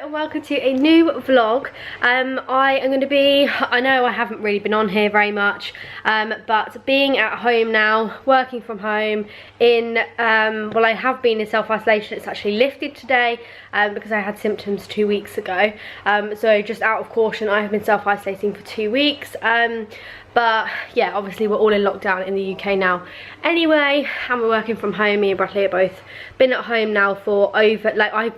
and welcome to a new vlog. I know I haven't really been on here very much, but being at home now, working from home well, I have been in self-isolation. It's actually lifted today because I had symptoms 2 weeks ago. So just out of caution, I have been self-isolating for 2 weeks. But yeah, obviously we're all in lockdown in the UK now anyway, and we're working from home. Me and Bradley have both been at home now for I've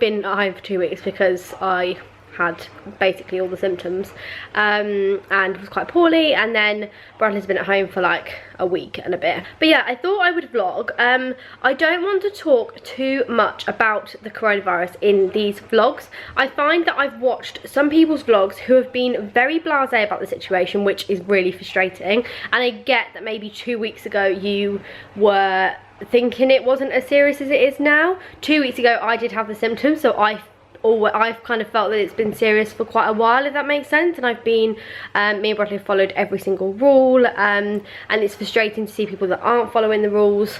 been at home for 2 weeks because I had basically all the symptoms and was quite poorly, and then Bradley's been at home for like a week and a bit. But yeah, I thought I would vlog. I don't want to talk too much about the coronavirus in these vlogs. I find that I've watched some people's vlogs who have been very blasé about the situation, which is really frustrating, and I get that maybe 2 weeks ago you were thinking it wasn't as serious as it is now. 2 weeks ago I did have the symptoms, so I've kind of felt that it's been serious for quite a while, if that makes sense, and I've been, me and Bradley have followed every single rule, and it's frustrating to see people that aren't following the rules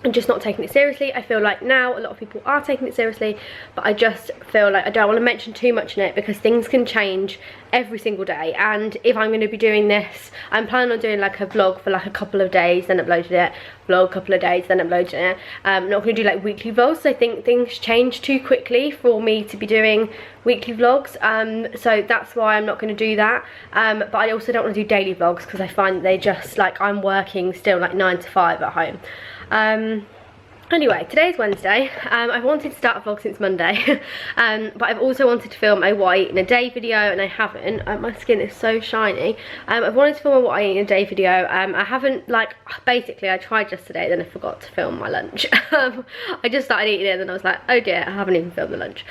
and just not taking it seriously. I feel like now a lot of people are taking it seriously, but I just feel like I don't want to mention too much in it because things can change every single day. And if I'm going to be doing this, I'm planning on doing like a vlog for like a couple of days, then uploading it, vlog a couple of days, then uploading it. I'm not going to do like weekly vlogs. I think things change too quickly for me to be doing weekly vlogs, so that's why I'm not going to do that. But I also don't want to do daily vlogs because I find that they just, like, I'm working still like 9 to 5 at home. Anyway, today's Wednesday. I've wanted to start a vlog since Monday, but I've also wanted to film a what I eat in a day video, and I haven't. My skin is so shiny. I've wanted to film a what I eat in a day video. I haven't, like, basically I tried yesterday, then I forgot to film my lunch. I just started eating it and then I was like, oh dear, I haven't even filmed the lunch.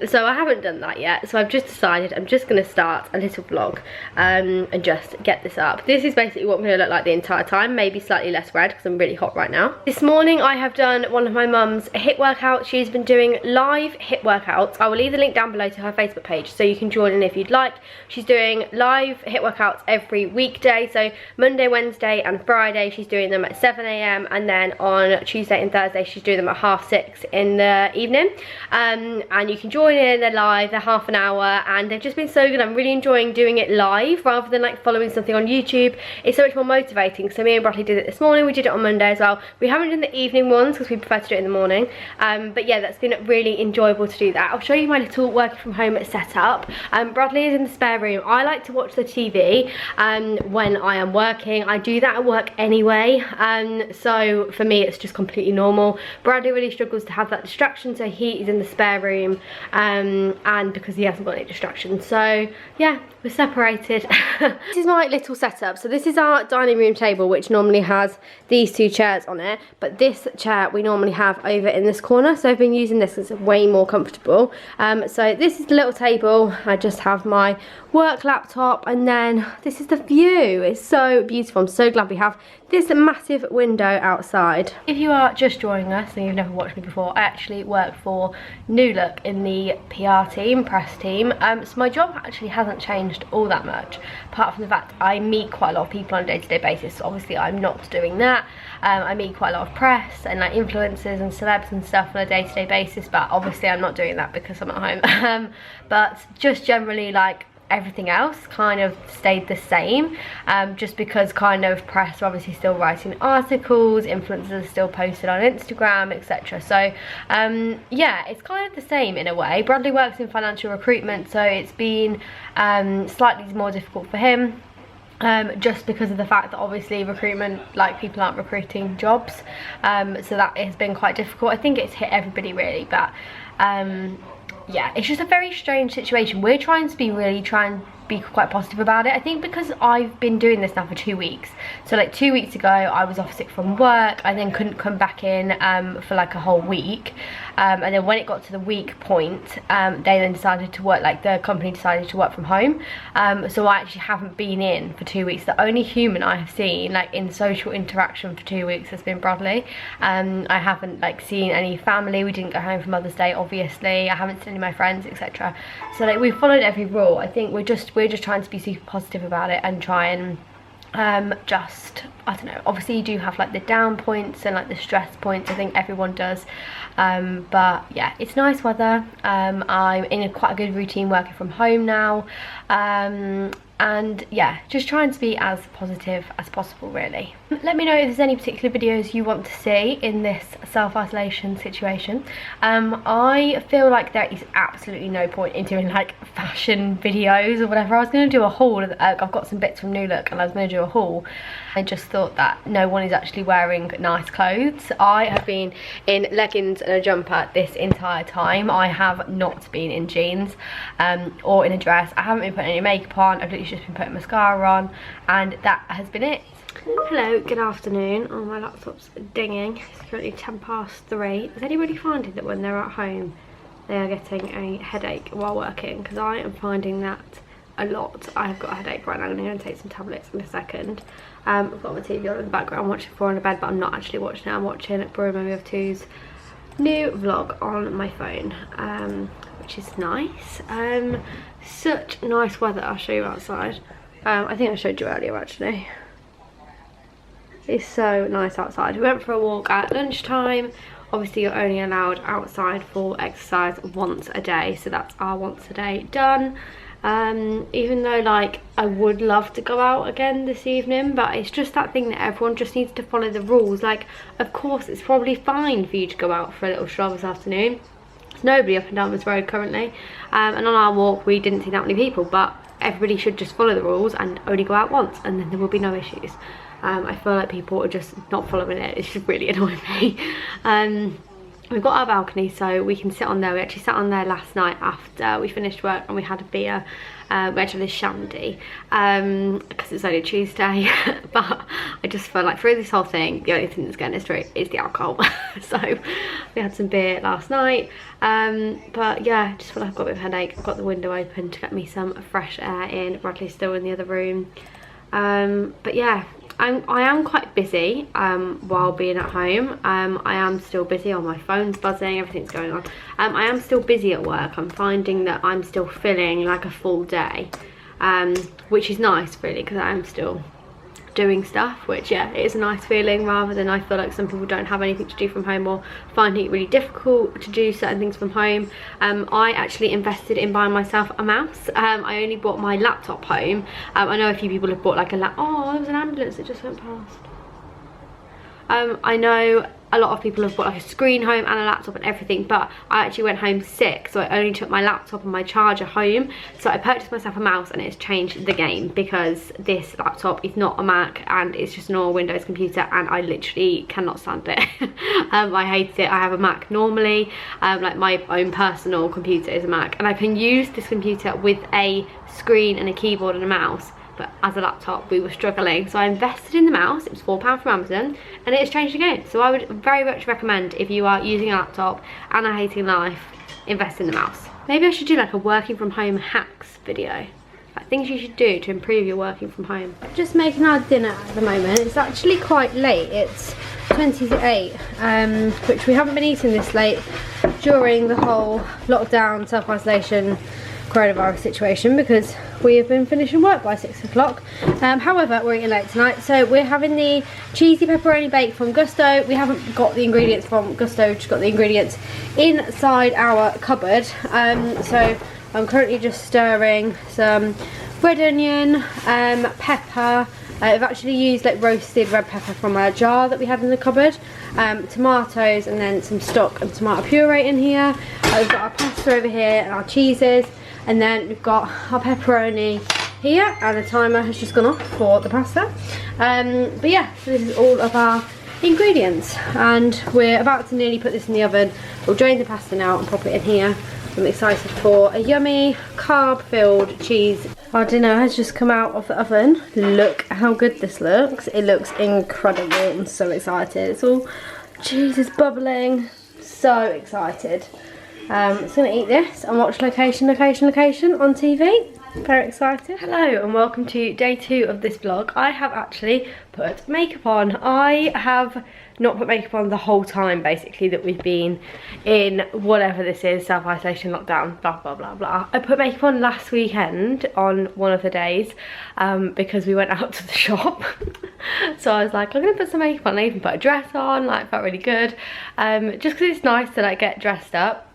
So I haven't done that yet. So I've just decided I'm just going to start a little vlog and just get this up. This is basically what I'm going to look like the entire time, maybe slightly less red because I'm really hot right now. This morning I have done one of my mum's HIIT workouts. She's been doing live HIIT workouts. I will leave the link down below to her Facebook page so you can join in if you'd like. She's doing live HIIT workouts every weekday, so Monday, Wednesday and Friday she's doing them at 7 AM, and then on Tuesday and Thursday she's doing them at 6:30 in the evening. And you can join in, they're live, they're half an hour, and they've just been so good. I'm really enjoying doing it live rather than like following something on YouTube. It's so much more motivating. So me and Bradley did it this morning, we did it on Monday as well. We haven't done the evening ones because we prefer to do it in the morning, but yeah, that's been really enjoyable to do that. I'll show you my little working from home setup. Bradley is in the spare room. I like to watch the TV when I am working. I do that at work anyway, so for me it's just completely normal. Bradley really struggles to have that distraction, so he is in the spare room, and because he hasn't got any distractions, so yeah, we're separated. This is my little setup. So this is our dining room table, which normally has these two chairs on it, but this chair we normally have over in this corner, so I've been using this. It's way more comfortable. So this is the little table. I just have my work laptop, and then this is the view. It's so beautiful. I'm so glad we have this massive window outside. If you are just joining us and you've never watched me before, I actually work for New Look in the PR team, press team. So my job actually hasn't changed all that much, apart from the fact I meet quite a lot of people on a day-to-day basis. So obviously I'm not doing that. I meet quite a lot of press and like influencers and celebs and stuff on a day-to-day basis, but obviously I'm not doing that because I'm at home. But just generally, like, everything else kind of stayed the same, just because kind of press are obviously still writing articles, influencers are still posted on Instagram, etc. So yeah, it's kind of the same in a way. Bradley works in financial recruitment, so it's been slightly more difficult for him, just because of the fact that obviously recruitment, like, people aren't recruiting jobs, so that has been quite difficult. I think it's hit everybody really, but yeah, it's just a very strange situation. We're trying to be quite positive about it. I think because I've been doing this now for 2 weeks. So like 2 weeks ago I was off sick from work. I then couldn't come back in for like a whole week, and then when it got to the week point, they then decided to work, like the company decided to work from home. So I actually haven't been in for 2 weeks. The only human I have seen like in social interaction for 2 weeks has been Bradley. I haven't like seen any family. We didn't go home for Mother's Day, obviously. I haven't seen any of my friends, etc. So like we've followed every rule. I think we're just trying to be super positive about it and try and just, I don't know, obviously you do have like the down points and like the stress points. I think everyone does, but yeah, it's nice weather. I'm in quite a good routine working from home now, and yeah, just trying to be as positive as possible, really. Let me know if there's any particular videos you want to see in this self-isolation situation. I feel like there is absolutely no point in doing like fashion videos or whatever. I was going to do a haul. I've got some bits from New Look and I was going to do a haul. I just thought that no one is actually wearing nice clothes. I have been in leggings and a jumper this entire time. I have not been in jeans or in a dress. I haven't been putting any makeup on. I've literally just been putting mascara on, and that has been it. Hello, good afternoon. Oh, my laptop's dinging. It's currently 3:10. Is anybody finding that when they're at home they are getting a headache while working? Because I am finding that a lot. I've got a headache right now. I'm going to take some tablets in a second. I've got my TV on in the background. I'm watching 4 on the bed, but I'm not actually watching it. I'm watching Bruno Movie of Two's new vlog on my phone, which is nice. Such nice weather. I'll show you outside. I think I showed you earlier actually. It's so nice outside. We went for a walk at lunchtime. Obviously you're only allowed outside for exercise once a day, so that's our once a day done. Even though like I would love to go out again this evening, but it's just that thing that everyone just needs to follow the rules. Like, of course it's probably fine for you to go out for a little stroll this afternoon. There's nobody up and down this road currently, and on our walk we didn't see that many people, but everybody should just follow the rules and only go out once, and then there will be no issues. I feel like people are just not following it. It's just really annoying me. We've got our balcony, so we can sit on there. We actually sat on there last night after we finished work and we had a beer. We actually had a shandy because it's only Tuesday. But I just felt like through this whole thing, the only thing that's getting us through is the alcohol. So we had some beer last night. But yeah, just feel like I've got a bit of a headache. I've got the window open to get me some fresh air in. Bradley's still in the other room. But yeah, I am quite busy while being at home. I am still busy. On my phone's buzzing, everything's going on. I am still busy at work. I'm finding that I'm still feeling like a full day, which is nice really, because I am still doing stuff, which yeah, it is a nice feeling, rather than I feel like some people don't have anything to do from home or finding it really difficult to do certain things from home. I actually invested in buying myself a mouse. I only bought my laptop home. I know a few people have bought like a oh, there was an ambulance that just went past. I know a lot of people have bought like a screen home and a laptop and everything, but I actually went home sick, so I only took my laptop and my charger home. So I purchased myself a mouse, and it's changed the game, because this laptop is not a Mac and it's just a normal Windows computer, and I literally cannot stand it. I hate it. I have a Mac normally, like my own personal computer is a Mac, and I can use this computer with a screen and a keyboard and a mouse. But as a laptop we were struggling, so I invested in the mouse. It was £4 from Amazon, and it's changed again. So I would very much recommend, if you are using a laptop and are hating life, invest in the mouse. Maybe I should do like a working from home hacks video, like things you should do to improve your working from home. Just making our dinner at the moment. It's actually quite late. It's 20 to 8, which we haven't been eating this late during the whole lockdown, self-isolation, coronavirus situation, because we have been finishing work by 6 o'clock. However, we're eating late tonight, so we're having the cheesy pepperoni bake from Gusto. We haven't got the ingredients from Gusto, just got the ingredients inside our cupboard. So I'm currently just stirring some red onion, pepper. I've actually used like roasted red pepper from a jar that we had in the cupboard, tomatoes, and then some stock and tomato puree in here. We've got our pasta over here and our cheeses. And then we've got our pepperoni here, and the timer has just gone off for the pasta. But yeah, so this is all of our ingredients, and we're about to nearly put this in the oven. We'll drain the pasta now and pop it in here. I'm excited for a yummy carb-filled cheese. Our dinner has just come out of the oven. Look how good this looks. It looks incredible. I'm so excited. It's all cheese is bubbling. So excited. Just gonna eat this and watch location on TV. Very excited. Hello and welcome to day 2 of this vlog. I have actually put makeup on. I have not put makeup on the whole time basically that we've been in whatever this is, self-isolation, lockdown, blah blah blah blah. I put makeup on last weekend on one of the days because we went out to the shop. So I was like, I'm gonna put some makeup on. I even put a dress on, like felt really good, just because it's nice to like get dressed up.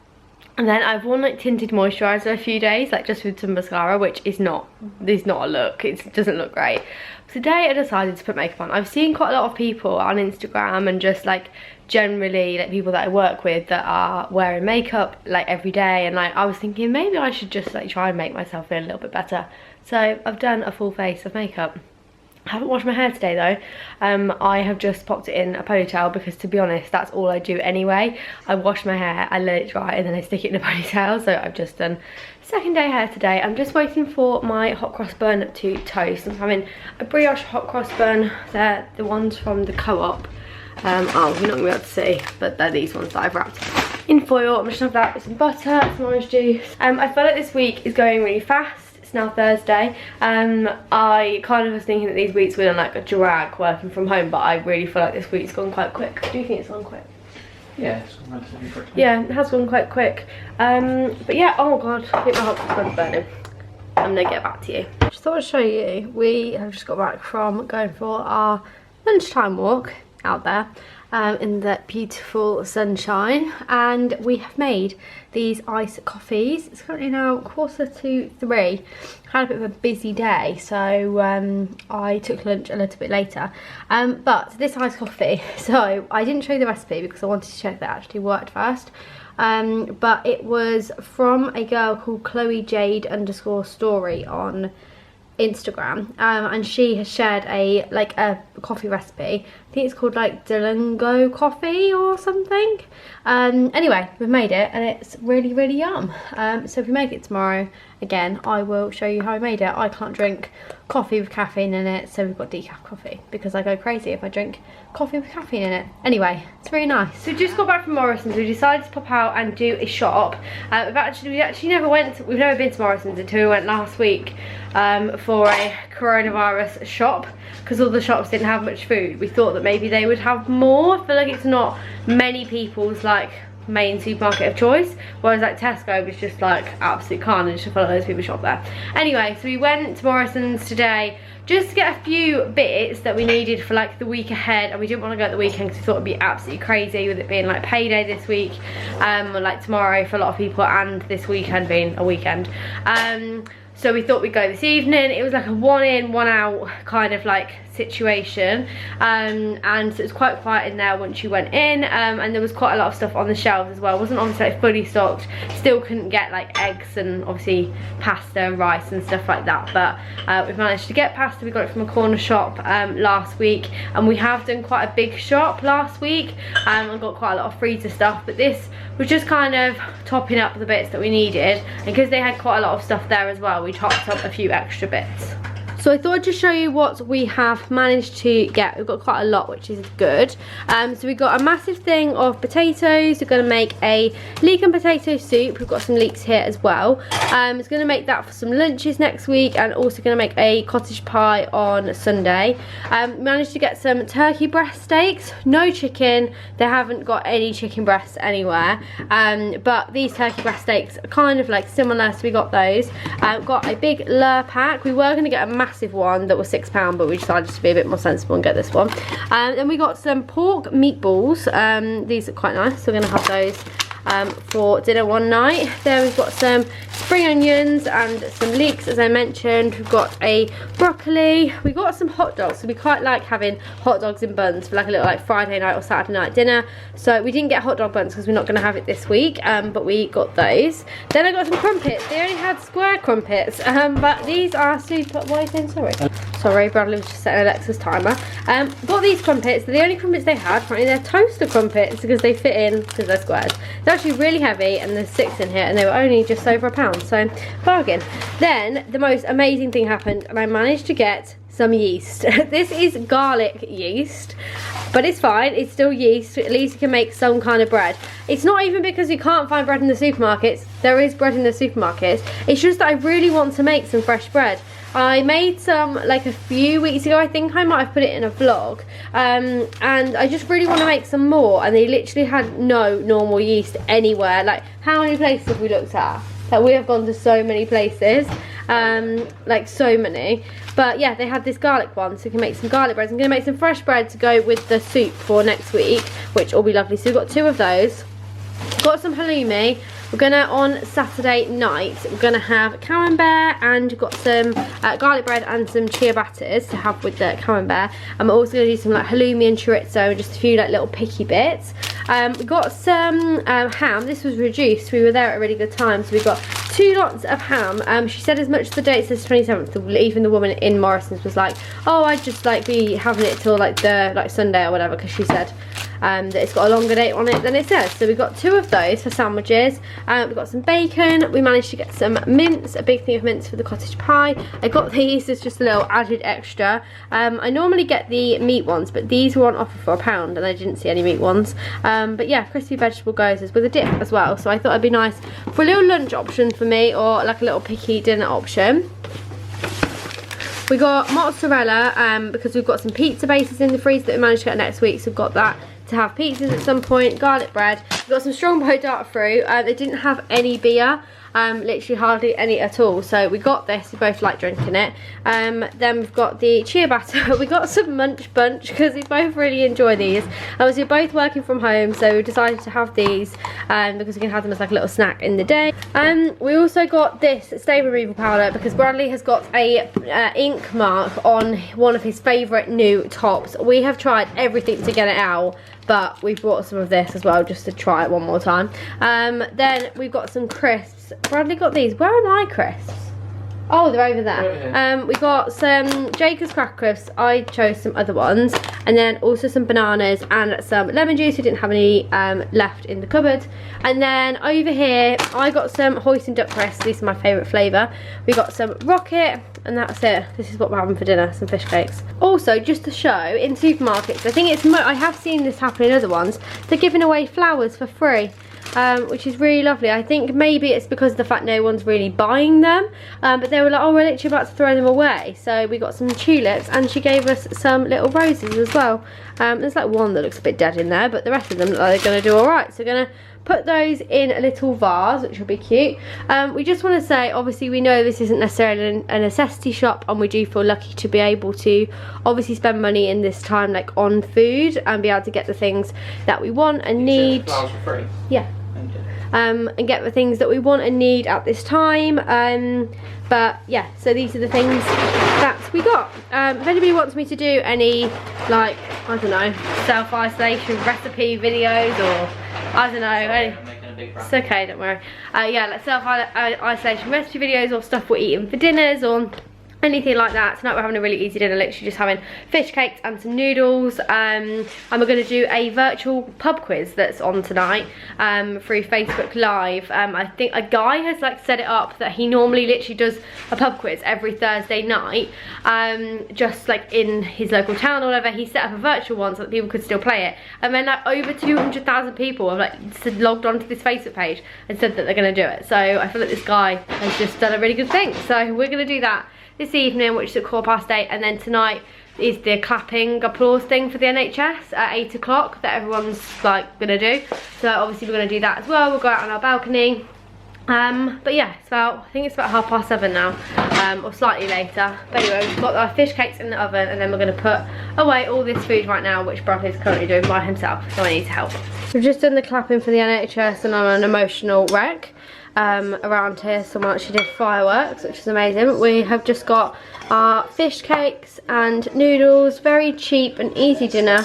And then I've worn like tinted moisturiser a few days, like just with some mascara, which is not a look. It doesn't look great. Today I decided to put makeup on. I've seen quite a lot of people on Instagram and just like generally like people that I work with that are wearing makeup like every day, and like I was thinking maybe I should just like try and make myself feel a little bit better. So I've done a full face of makeup. I haven't washed my hair today though. I have just popped it in a ponytail because, to be honest, that's all I do anyway. I wash my hair, I let it dry, and then I stick it in a ponytail. So I've just done second day hair today. I'm just waiting for my hot cross bun to toast. I'm having a brioche hot cross bun. They're the ones from the Co-op. Oh, you're not gonna be able to see, but they're these ones that I've wrapped in foil. I'm just gonna have that with some butter, some orange juice. I feel like this week is going really fast. It's now Thursday. I kind of was thinking that these weeks were like a drag working from home, but I really feel like this week's gone quite quick. Do you think it's gone quick? Yeah, it's gone relatively quick. Yeah, it has gone quite quick. But yeah, oh god, I think my hot cross bun's burning. I'm gonna get back to you. Just thought I'd show you. We have just got back from going for our lunchtime walk out there in the beautiful sunshine, and we have made these iced coffees. It's currently now 2:45. Had a bit of a busy day, so I took lunch a little bit later, but this iced coffee, so I didn't show you the recipe because I wanted to check that it actually worked first. But it was from a girl called Chloe Jade _story on Instagram, and she has shared a coffee recipe. I think it's called like Delango coffee or something. Anyway, we've made it and it's really yum. So if we make it tomorrow again, I will show you how I made it. I can't drink coffee with caffeine in it, so we've got decaf coffee because I go crazy if I drink coffee with caffeine in it. Anyway, it's really nice. So we just got back from Morrison's. We decided to pop out and do a shop. We've actually never been to Morrison's until we went last week for a coronavirus shop, because all the shops didn't have much food. We thought that maybe they would have more. I feel like it's not many people's like main supermarket of choice, whereas like Tesco was just like absolute carnage. I feel like those people shop there. Anyway, so we went to Morrison's today just to get a few bits that we needed for like the week ahead, and we didn't want to go at the weekend because we thought it'd be absolutely crazy with it being like payday this week, or like tomorrow for a lot of people, and this weekend being a weekend. So we thought we'd go this evening. It was like a 1 in, 1 out kind of like situation, and so it was quite quiet in there once you went in, and there was quite a lot of stuff on the shelves as well. It wasn't obviously like fully stocked, still couldn't get like eggs and obviously pasta and rice and stuff like that, but we've managed to get pasta. We got it from a corner shop last week, and we have done quite a big shop last week, and got quite a lot of freezer stuff, but this was just kind of topping up the bits that we needed, and because they had quite a lot of stuff there as well, we topped up a few extra bits. So I thought I'd just show you what we have managed to get. We've got quite a lot, which is good. So we got a massive thing of potatoes. We're going to make a leek and potato soup. We've got some leeks here as well. It's going to make that for some lunches next week, and also going to make a cottage pie on Sunday. Managed to get some turkey breast steaks. No chicken. They haven't got any chicken breasts anywhere. But these turkey breast steaks are kind of like similar, so we got those. Got a big lure pack. We were going to get a massive one that was £6, but we decided to be a bit more sensible and get this one. Then we got some pork meatballs. These are quite nice, so we're going to have those for dinner one night. There we've got some spring onions and some leeks, as I mentioned. We've got a broccoli. We got some hot dogs, so we quite like having hot dogs in buns for like a little like Friday night or Saturday night dinner. So we didn't get hot dog buns because we're not going to have it this week, but we got those. Then I got some crumpets. They only had square crumpets, but these are super. Why are you saying sorry? Sorry, Bradley was just setting Alexa's timer. Got these crumpets. They're the only crumpets they had. Apparently they're toaster crumpets because they fit in, because they're squares. They're actually really heavy, and there's 6 in here, and they were only just over £1, so bargain. Then the most amazing thing happened, and I managed to get some yeast. This is garlic yeast, but it's fine, it's still yeast. At least you can make some kind of bread. It's not even because you can't find bread in the supermarkets. There is bread in the supermarkets. It's just that I really want to make some fresh bread. I made some like a few weeks ago. I think I might have put it in a vlog, and I just really want to make some more, and they literally had no normal yeast anywhere. Like, how many places have we looked at? Like, we have gone to so many places, like so many. But yeah, they had this garlic one, so we can make some garlic breads. I'm going to make some fresh bread to go with the soup for next week, which will be lovely. So we've got 2 of those. Got some halloumi. We're gonna, on Saturday night, we're gonna have camembert, and we've got some garlic bread and some ciabattas to have with the camembert. And we're also gonna do some like halloumi and chorizo and just a few like little picky bits. We got some ham. This was reduced. We were there at a really good time, so we got 2 lots of ham. She said as much as the date says 27th. Even the woman in Morrison's was like, oh, I'd just like be having it till like the Sunday or whatever, because she said that it's got a longer date on it than it says. So we got 2 of those for sandwiches. We've got some bacon. We managed to get some mince, a big thing of mince for the cottage pie. I got these as just a little added extra. I normally get the meat ones, but these were on offer for £1 and I didn't see any meat ones. But yeah, crispy vegetable gozers with a dip as well. So I thought it'd be nice for a little lunch option for me, or like a little picky dinner option. We got mozzarella because we've got some pizza bases in the freezer that we managed to get next week. So we've got that to have pizzas at some point. Garlic bread. We've got some strongbow dark fruit. They didn't have any beer. Literally hardly any at all, so we got this. We both like drinking it. Then we've got the ciabatta. We got some munch bunch because we both really enjoy these. Obviously we're both working from home, so we decided to have these because we can have them as like a little snack in the day. We also got this stain removal powder because Bradley has got a ink mark on one of his favourite new tops. We have tried everything to get it out, but we brought some of this as well just to try it one more time. Then we've got some crisps. Bradley got these. Where are my crisps? Oh, they're over there. We got some Jacob's cracker crisps. I chose some other ones, and then also some bananas and some lemon juice. We didn't have any left in the cupboard. And then over here I got some hoisin duck crisps. These are my favourite flavour. We got some rocket, and that's it. This is what we're having for dinner, some fish cakes. Also, just to show, in supermarkets, I think it's I have seen this happen in other ones, they're giving away flowers for free. Which is really lovely. I think maybe it's because of the fact no one's really buying them, but they were like, oh, we're literally about to throw them away. So we got some tulips, and she gave us some little roses as well. There's like one that looks a bit dead in there, but the rest of them look like they're going to do alright. So we're going to put those in a little vase, which will be cute. We just want to say, obviously we know this isn't necessarily a necessity shop, and we do feel lucky to be able to obviously spend money in this time like on food and be able to get the things that we want and need. Flowers for free? Yeah. And get the things that we want and need at this time. But yeah, so these are the things that we got. If anybody wants me to do any, like, I don't know, self-isolation recipe videos, or I don't know, it's okay, don't worry. Yeah, like self-isolation recipe videos, or stuff we're eating for dinners, or anything like that. Tonight we're having a really easy dinner, literally just having fish cakes and some noodles, and we're going to do a virtual pub quiz that's on tonight through Facebook Live. I think a guy has like set it up that he normally literally does a pub quiz every Thursday night, just like in his local town or whatever. He set up a virtual one so that people could still play it, and then like over 200,000 people have like logged onto this Facebook page and said that they're going to do it. So I feel like this guy has just done a really good thing, so we're going to do that this evening, which is at 8:15, and then tonight is the clapping applause thing for the NHS at 8 o'clock that everyone's like gonna do. So obviously we're gonna do that as well. We'll go out on our balcony. But yeah, it's about, I think it's about 7:30 now, or slightly later. But anyway, we've got our fish cakes in the oven, and then we're gonna put away all this food right now, which Bradley's currently doing by himself, so I need to help. We've just done the clapping for the NHS, and I'm an emotional wreck. Around here someone actually did fireworks, which is amazing. We have just got our fish cakes and noodles, very cheap and easy dinner.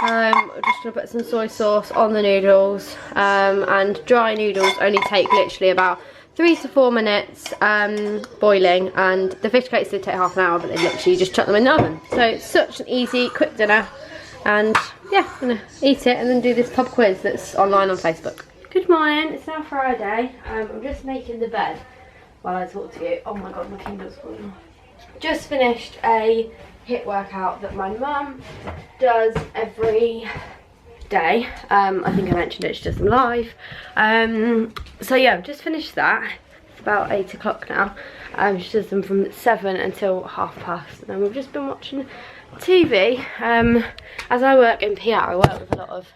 We're just going to put some soy sauce on the noodles, and dry noodles only take literally about 3 to 4 minutes boiling, and the fish cakes did take half an hour, but they literally just chuck them in the oven. So it's such an easy, quick dinner, and yeah, I'm going to eat it and then do this pub quiz that's online on Facebook. Good morning, it's now Friday. I'm just making the bed while I talk to you. Oh my god, my Kindle's falling off. just finished a HIIT workout that my mum does every day. I think I mentioned it, she does them live. So yeah, I've just finished that. It's about 8 o'clock now. She does them from 7 until 30:30, and then we've just been watching TV. As I work in PR, I work with a lot of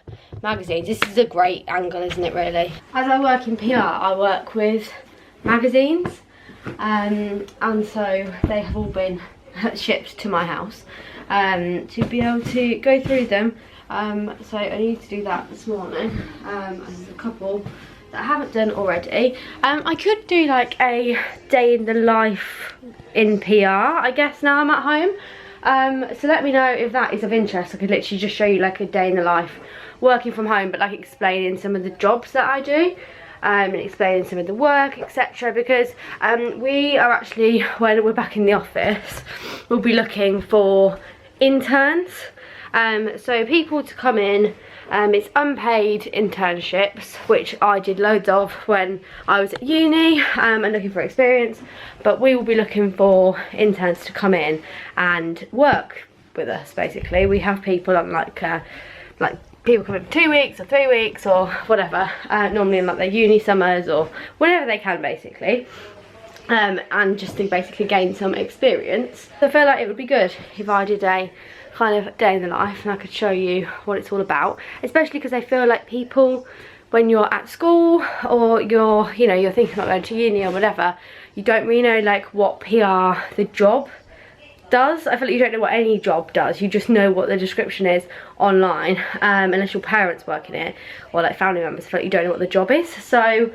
magazines. This is a great angle, isn't it, really? As I work in PR, I work with magazines, and so they have all been shipped to my house to be able to go through them. So I need to do that this morning. There's a couple that I haven't done already. I could do like a day in the life in PR, I guess, now I'm at home. So let me know if that is of interest. I could literally just show you like a day in the life working from home, but like explaining some of the jobs that I do, and explaining some of the work, etc. Because we are actually, when we're back in the office, we'll be looking for interns. So people to come in. It's unpaid internships, which I did loads of when I was at uni and looking for experience, but we will be looking for interns to come in and work with us. Basically, we have people on like people come in for 2 weeks or 3 weeks or whatever, normally in like their uni summers or whenever they can, basically. And just to basically gain some experience. So I feel like it would be good if I did a kind of day in the life and I could show you what it's all about, especially because I feel like people, when you're at school or you're thinking about going to uni or whatever, you don't really know like what PR the job does. I feel like you don't know what any job does, you just know what the description is online, unless your parents work in it or like family members. I feel like you don't know what the job is. So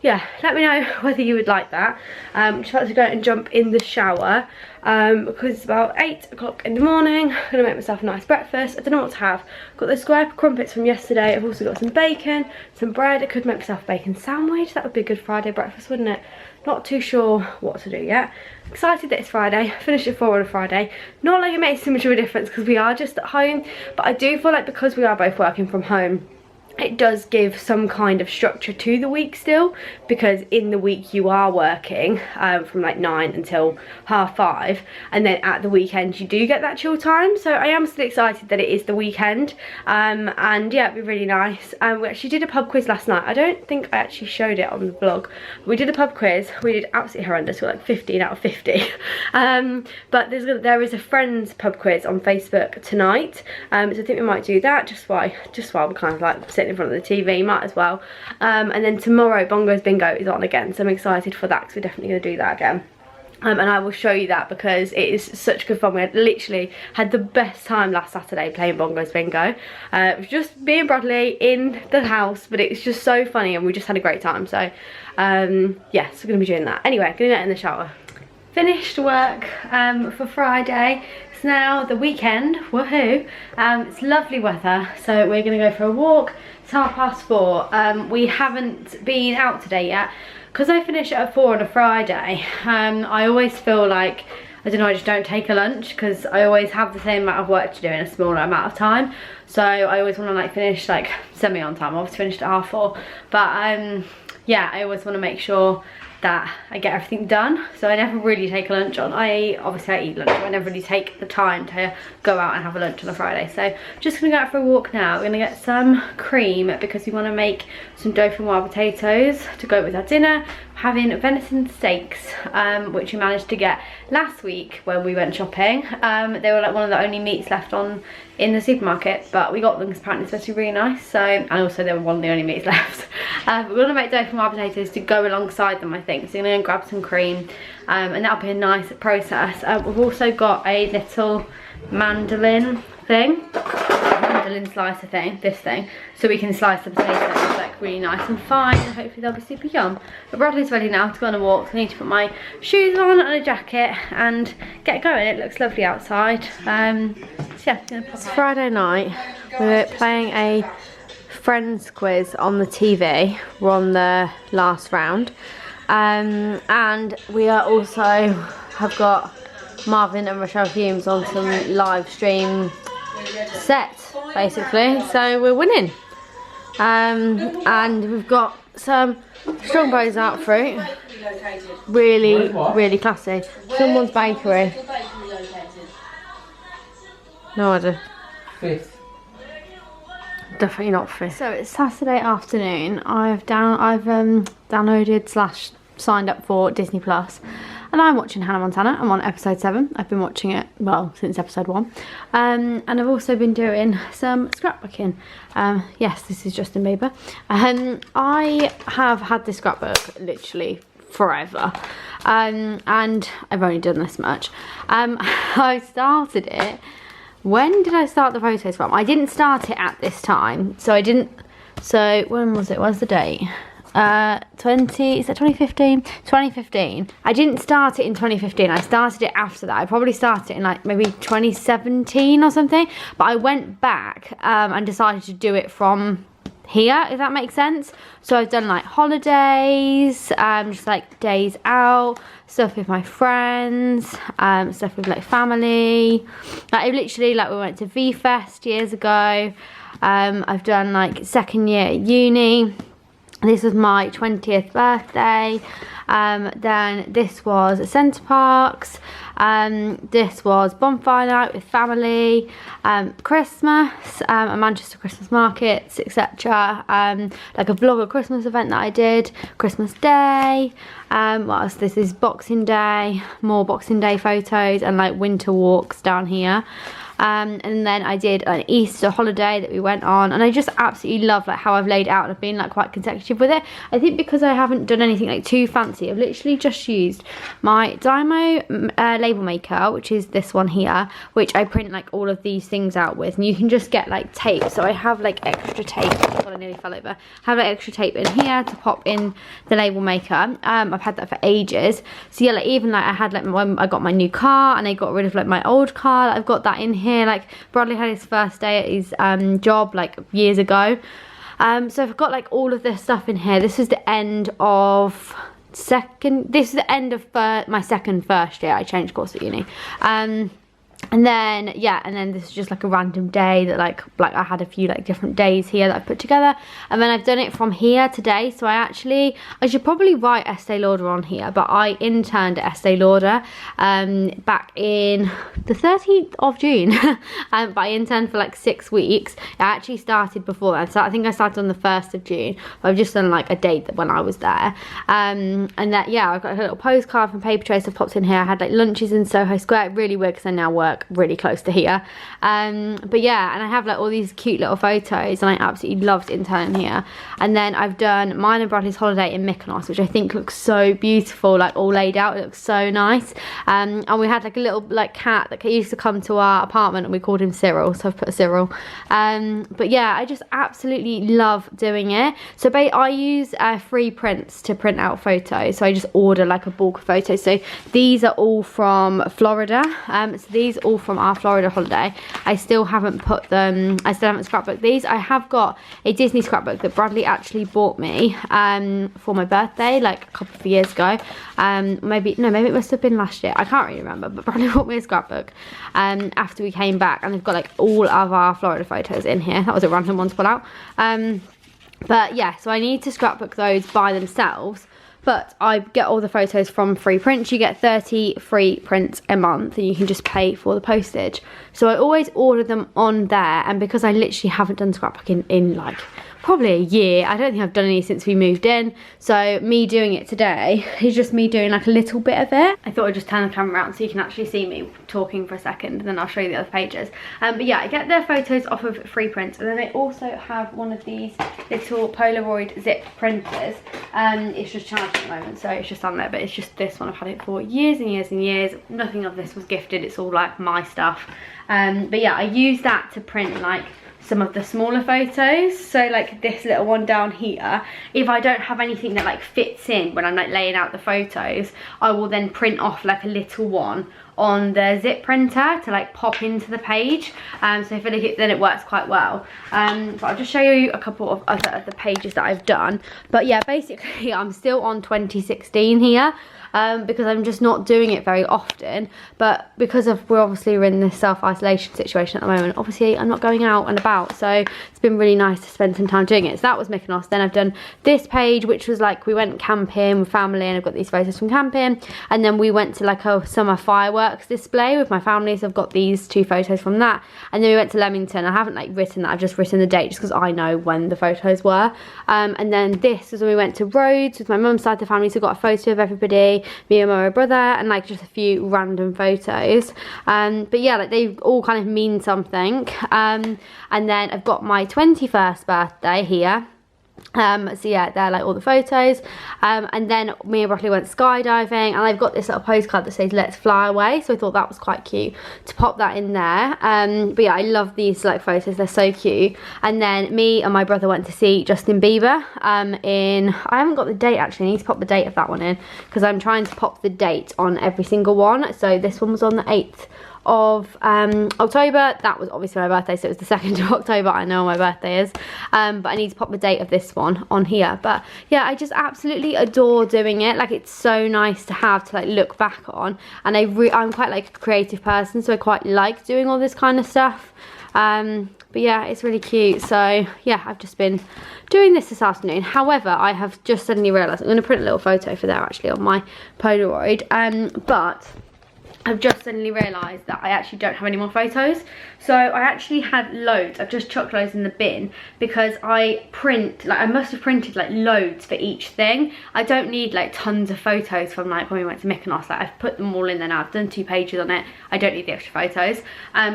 yeah, let me know whether you would like that. I'm just about to go and jump in the shower because it's about 8 o'clock in the morning. I'm gonna make myself a nice breakfast. I don't know what to have. Got the square crumpets from yesterday. I've also got some bacon, some bread. I could make myself a bacon sandwich. That would be a good Friday breakfast, wouldn't it? Not too sure what to do yet. Excited that it's Friday. Finished at 4 on a Friday. Not like it makes too much of a difference because we are just at home, but I do feel like because we are both working from home, it does give some kind of structure to the week still, because in the week you are working from like 9 until 5:30, and then at the weekend you do get that chill time. So I am still excited that it is the weekend, and yeah, it'd be really nice. We actually did a pub quiz last night. I don't think I actually showed it on the vlog. We did a pub quiz. We did absolutely horrendous. We got like 15 out of 50. But there is a friends pub quiz on Facebook tonight, so I think we might do that just while we're kind of like sitting in front of the TV, might as well. And then tomorrow Bongos Bingo is on again, so I'm excited for that because we're definitely going to do that again. And I will show you that because it is such good fun. We literally had the best time last Saturday playing Bongos Bingo. It was just me and Bradley in the house, but it's just so funny and we just had a great time. So yeah, so we're going to be doing that. Anyway, going to get in the shower. Finished work for Friday. It's now the weekend, woohoo. It's lovely weather, so we're going to go for a walk. It's 4:30. We haven't been out today yet because I finish at 4 on a Friday. I always feel like, I don't know, I just don't take a lunch because I always have the same amount of work to do in a smaller amount of time. So I always want to like finish like semi on time. I obviously finished at 4:30, but yeah, I always want to make sure that I get everything done, so I never really take a lunch on. Obviously I eat lunch, but I never really take the time to go out and have a lunch on a Friday. So just gonna go out for a walk now. We're gonna get some cream because we want to make some dauphinoise potatoes to go with our dinner. Having venison steaks, which we managed to get last week when we went shopping. They were like one of the only meats left in the supermarket, but we got them because apparently it's supposed to be really nice. So, and also they were one of the only meats left. We're gonna make dauphinoise potatoes to go alongside them, I think. So I'm gonna grab some cream, and that'll be a nice process. We've also got a little mandolin slicer thing, this thing, so we can slice the potatoes like really nice and fine, and hopefully they'll be super yum. But Bradley's ready now to go on a walk, so I need to put my shoes on and a jacket and get going. It looks lovely outside. So yeah, it's Friday night. We're playing a friends quiz on the TV. We're on the last round, and we are also have got Marvin and Rochelle Humes on some live stream sets, basically, so we're winning. And we've got some Strongbows out fruit, Really, really classy. Someone's bakery. No idea. 5th. Definitely not 5th. So it's Saturday afternoon. I've downloaded / signed up for Disney Plus. And I'm watching Hannah Montana. I'm on episode 7. I've been watching it, well, since episode 1. And I've also been doing some scrapbooking. Yes, this is Justin Bieber. I have had this scrapbook literally forever. And I've only done this much. I started it. When did I start the photos from? I didn't start it at this time. So I didn't. So when was it? What's the date? Is that 2015? 2015. I didn't start it in 2015. I started it after that. I probably started it in like maybe 2017 or something. But I went back and decided to do it from here, if that makes sense. So I've done like holidays, just like days out, stuff with my friends, stuff with like family. Like I literally, like we went to V-Fest years ago. I've done like 2nd year at uni. This was my 20th birthday. Then this was Centre Parks. This was bonfire night with family. Christmas, a Manchester Christmas markets, etc. Like a vlog, a Christmas event that I did. Christmas Day. What else? This is Boxing Day. More Boxing Day photos and like winter walks down here. And then I did an Easter holiday that we went on, and I just absolutely love like how I've laid out, and I've been like quite consecutive with it. I think because I haven't done anything like too fancy, I've literally just used my Dymo label maker, which is this one here, which I print like all of these things out with, and you can just get like tape. So I have like extra tape. Oh, I nearly fell over. I have like extra tape in here to pop in the label maker. I've had that for ages. So yeah, like even like I had like when I got my new car and I got rid of like my old car, like, I've got that in here. Like Bradley had his first day at his job like years ago. So I've got like all of this stuff in here. This is the end of my second first year. I changed course at uni. And then yeah, and then this is just like a random day that like I had a few like different days here that I put together, and then I've done it from here today. So I should probably write Estee Lauder on here, but I interned at Estee Lauder back in the 13th of June. But I interned for like 6 weeks. I actually started before that, so I think I started on the 1st of June, but I've just done like a date that when I was there. And that, yeah, I've got a little postcard from Paper Trace that popped in here. I had like lunches in Soho Square. Really weird because I now work really close to here. But yeah, and I have like all these cute little photos, and I absolutely loved interning here. And then I've done mine and Bradley's holiday in Mykonos, which I think looks so beautiful, like all laid out. It looks so nice. And we had like a little like cat that used to come to our apartment, and we called him Cyril, so I've put Cyril. But yeah, I just absolutely love doing it. So I use free prints to print out photos. So I just order like a bulk of photos. So these are all from Florida. So these all from our Florida holiday. I still haven't put them, I still haven't scrapbooked these. I have got a Disney scrapbook that Bradley actually bought me for my birthday like a couple of years ago. Maybe it must have been last year, I can't really remember, but Bradley bought me a scrapbook after we came back, and they've got like all of our Florida photos in here. That was a random one to pull out. But yeah, so I need to scrapbook those by themselves. But I get all the photos from free prints. You get 30 free prints a month, and you can just pay for the postage. So I always order them on there, and because I literally haven't done scrapbooking in like probably a year, I don't think I've done any since we moved in, so me doing it today is just me doing like a little bit of it. I thought I'd just turn the camera around so you can actually see me talking for a second, and then I'll show you the other pages. But yeah, I get their photos off of free prints, and then they also have one of these little Polaroid zip printers. It's just charged at the moment, so it's just on there, but it's just this one. I've had it for years and years and years. Nothing of this was gifted, it's all like my stuff. But yeah, I use that to print like some of the smaller photos. So like this little one down here, if I don't have anything that like fits in when I'm like laying out the photos, I will then print off like a little one on the zip printer to like pop into the page. So I feel like then it works quite well. But I'll just show you a couple of other of the pages that I've done. But yeah, basically I'm still on 2016 here. Because I'm just not doing it very often, but because we're in this self-isolation situation at the moment, obviously I'm not going out and about about. So it's been really nice to spend some time doing it. So that was Mykonos. Then I've done this page, which was like we went camping with family, and I've got these photos from camping. And then we went to like a summer fireworks display with my family, so I've got these 2 photos from that. And then we went to Leamington. I haven't like written that, I've just written the date just because I know when the photos were. And then this was when we went to Rhodes with my mum's side of the family, so got a photo of everybody, me and my brother, and like just a few random photos. But yeah, like they all kind of mean something. And then I've got my 21st birthday here. So yeah, they're like all the photos. And then me and Broccoli went skydiving, and I've got this little postcard that says let's fly away, so I thought that was quite cute to pop that in there. But yeah, I love these like photos, they're so cute. And then me and my brother went to see Justin Bieber I haven't got the date actually, I need to pop the date of that one in, because I'm trying to pop the date on every single one. So this one was on the 8th of October. That was obviously my birthday, so it was the 2nd of October. I know my birthday is, but I need to pop the date of this one on here. But yeah, I just absolutely adore doing it. Like, it's so nice to have to like look back on, and I'm quite like a creative person, so I quite like doing all this kind of stuff. But yeah, it's really cute. So yeah, I've just been doing this afternoon. However, I have just suddenly realised I'm going to print a little photo for there actually on my Polaroid, but I've just suddenly realised that I actually don't have any more photos. So I actually had loads. I've just chucked loads in the bin because I must have printed like loads for each thing. I don't need like tons of photos from like when we went to Mykonos. Like, I've put them all in there now. I've done 2 pages on it. I don't need the extra photos.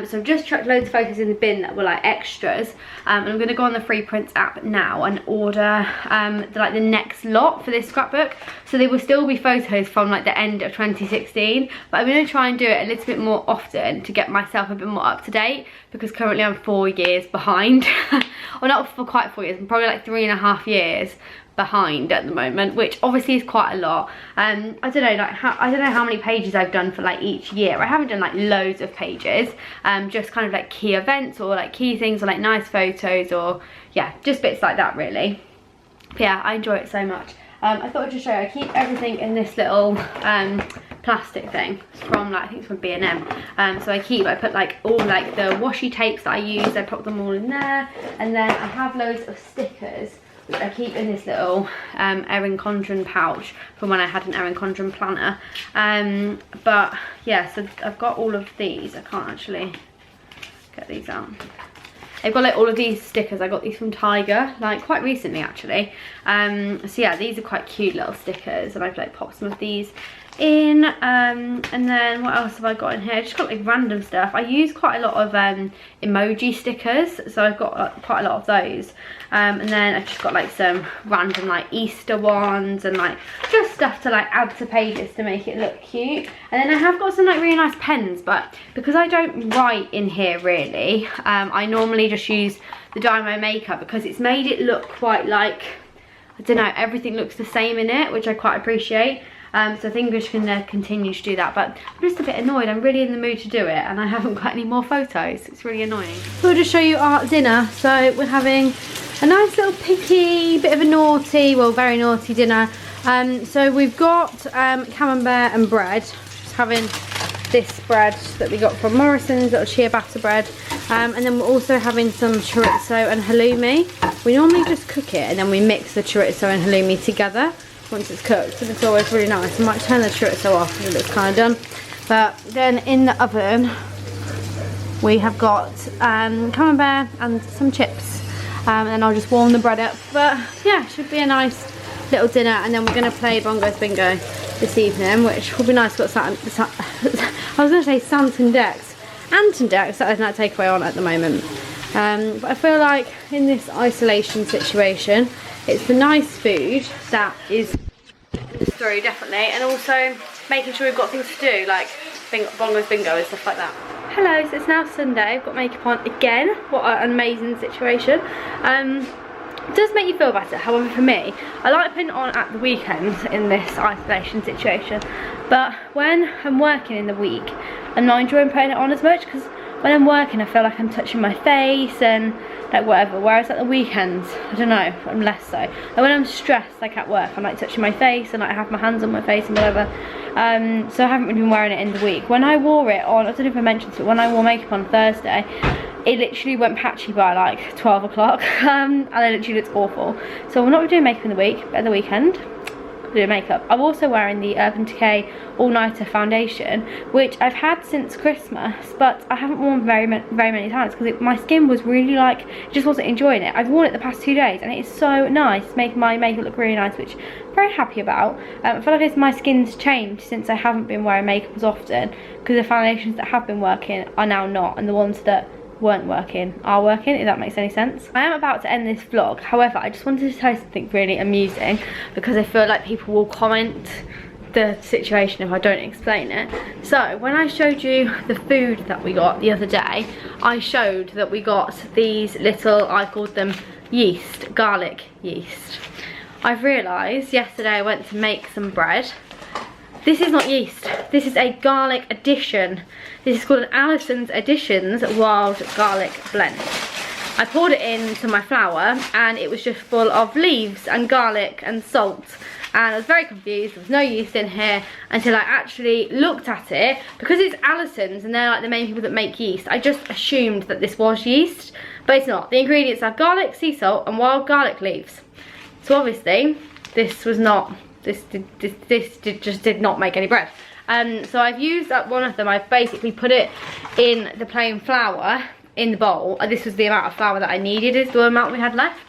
So I've just chucked loads of photos in the bin that were like extras. And I'm going to go on the free prints app now and order the next lot for this scrapbook. So there will still be photos from like the end of 2016, but I'm going to try and do it a little bit more often to get myself a bit more up to date, because currently I'm 4 years behind. Well, not for quite 4 years, I'm probably like 3.5 years behind at the moment, which obviously is quite a lot. I don't know, like I don't know how many pages I've done for like each year. I haven't done like loads of pages, just kind of like key events or like key things or like nice photos, or yeah, just bits like that really. But yeah, I enjoy it so much. I thought I'd just show you, I keep everything in this little plastic thing. It's from like, I think it's from B&M. So I put like all like the washi tapes that I use, I put them all in there. And then I have loads of stickers, which I keep in this little Erin Condren pouch from when I had an Erin Condren planner. But yeah, so I've got all of these. I can't actually get these out. I've got like all of these stickers. I got these from Tiger like quite recently actually. So yeah, these are quite cute little stickers, and I've like popped some of these in. And then what else have I got in here? I just got like random stuff. I use quite a lot of emoji stickers, so I've got quite a lot of those. And then I've just got like some random like Easter ones, and like just stuff to like add to pages to make it look cute. And then I have got some like really nice pens, but because I don't write in here really, I normally just use the Dymo Maker, because it's made it look quite like, I don't know, everything looks the same in it, which I quite appreciate. So I think I'm just going to continue to do that, but I'm just a bit annoyed. I'm really in the mood to do it, and I haven't got any more photos. It's really annoying. So I'll just show you our dinner. So we're having a nice little picky, bit of a naughty, well, very naughty dinner. So we've got camembert and bread. Just having this bread that we got from Morrison's, little ciabatta bread. And then we're also having some chorizo and halloumi. We normally just cook it and then we mix the chorizo and halloumi together once it's cooked, so it's always really nice. I might turn the chorizo off because it looks kind of done. But then in the oven we have got camembert and some chips, and then I'll just warm the bread up. But yeah, it should be a nice little dinner. And then we're going to play Bongos Bingo this evening, which will be nice. Got I was going to say Santon Decks, Anton Decks that I don't take away on at the moment. But I feel like in this isolation situation, it's the nice food that is the story, definitely, and also making sure we've got things to do, like Bongos Bingo and stuff like that. Hello, so it's now Sunday. I've got makeup on again. What an amazing situation. It does make you feel better. However, for me, I like putting it on at the weekends in this isolation situation, but when I'm working in the week, I'm not enjoying putting it on as much, because when I'm working I feel like I'm touching my face and like whatever, whereas at the weekends, I don't know, I'm less so. Like when I'm stressed, like at work, I'm like touching my face and like I have my hands on my face and whatever. So I haven't really been wearing it in the week. When I wore it on, I don't know if I mentioned it, when I wore makeup on Thursday, it literally went patchy by like 12 o'clock, and it literally looks awful. So we'll not be doing makeup in the week, but at the weekend, doing makeup. I'm also wearing the Urban Decay All Nighter foundation, which I've had since Christmas, but I haven't worn very many times because my skin was really like, just wasn't enjoying it. I've worn it the past 2 days and it is so nice. It's making my makeup look really nice, which I'm very happy about. I feel like my skin's changed since I haven't been wearing makeup as often, because the foundations that have been working are now not, and the ones that weren't working are working, if that makes any sense. I am about to end this vlog, however I just wanted to tell you something really amusing, because I feel like people will comment the situation if I don't explain it. So when I showed you the food that we got the other day, I showed that we got these little, I called them yeast, garlic yeast. I've realised yesterday I went to make some bread. This is not yeast, this is a garlic addition. This is called an Alison's Additions Wild Garlic Blend. I poured it into my flour and it was just full of leaves and garlic and salt. And I was very confused, there was no yeast in here until I actually looked at it. Because it's Alison's and they're like the main people that make yeast, I just assumed that this was yeast, but it's not. The ingredients are garlic, sea salt and wild garlic leaves. So obviously this was not, this just did not make any bread. So I've used up one of them. I've basically put it in the plain flour in the bowl. This was the amount of flour that I needed, is the amount we had left.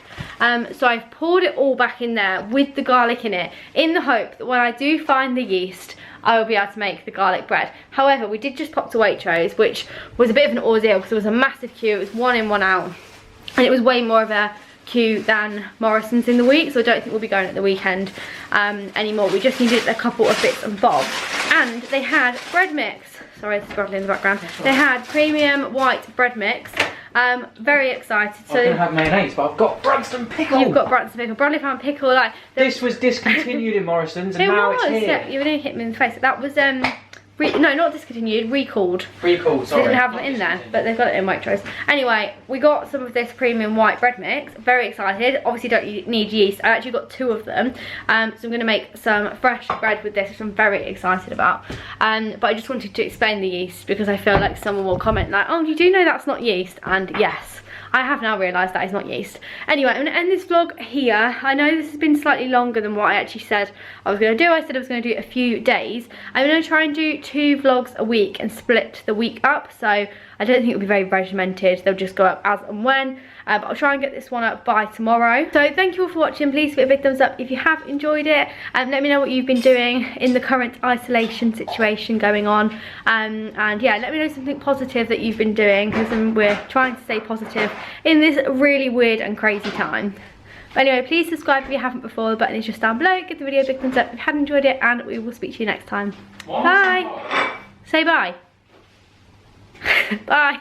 So I've poured it all back in there with the garlic in it, in the hope that when I do find the yeast, I will be able to make the garlic bread. However, we did just pop to Waitrose, which was a bit of an ordeal because there was a massive queue. It was 1 in, 1 out, and it was way more of a queue than Morrison's in the week, so I don't think we'll be going at the weekend anymore. We just needed a couple of bits and bobs, and they had bread mix. Sorry, it's scrabbling in the background. They had premium white bread mix. Very excited. So I was going to have mayonnaise, but I've got Branston pickle. You've got Branston pickle. Bradley found pickle. Like this was discontinued in Morrison's, and now it's here. Yeah, you really hit me in the face. That was no, not discontinued, recalled. Recalled, sorry. They didn't have it in there, but they've got it in Waitrose. Anyway, we got some of this premium white bread mix. Very excited. Obviously don't need yeast. I actually got 2 of them. So I'm going to make some fresh bread with this, which I'm very excited about. But I just wanted to explain the yeast because I feel like someone will comment like, oh, you do know that's not yeast? And yes, I have now realised that is not yeast. Anyway, I'm going to end this vlog here. I know this has been slightly longer than what I actually said I was going to do. I said I was going to do a few days. I'm going to try and do 2 vlogs a week and split the week up. So I don't think it'll be very regimented. They'll just go up as and when. But I'll try and get this one up by tomorrow. So thank you all for watching. Please give it a big thumbs up if you have enjoyed it. Let me know what you've been doing in the current isolation situation going on. And yeah, let me know something positive that you've been doing, because we're trying to stay positive in this really weird and crazy time. But anyway, please subscribe if you haven't before. The button is just down below. Give the video a big thumbs up if you have enjoyed it, and we will speak to you next time. Bye. Say bye. Bye.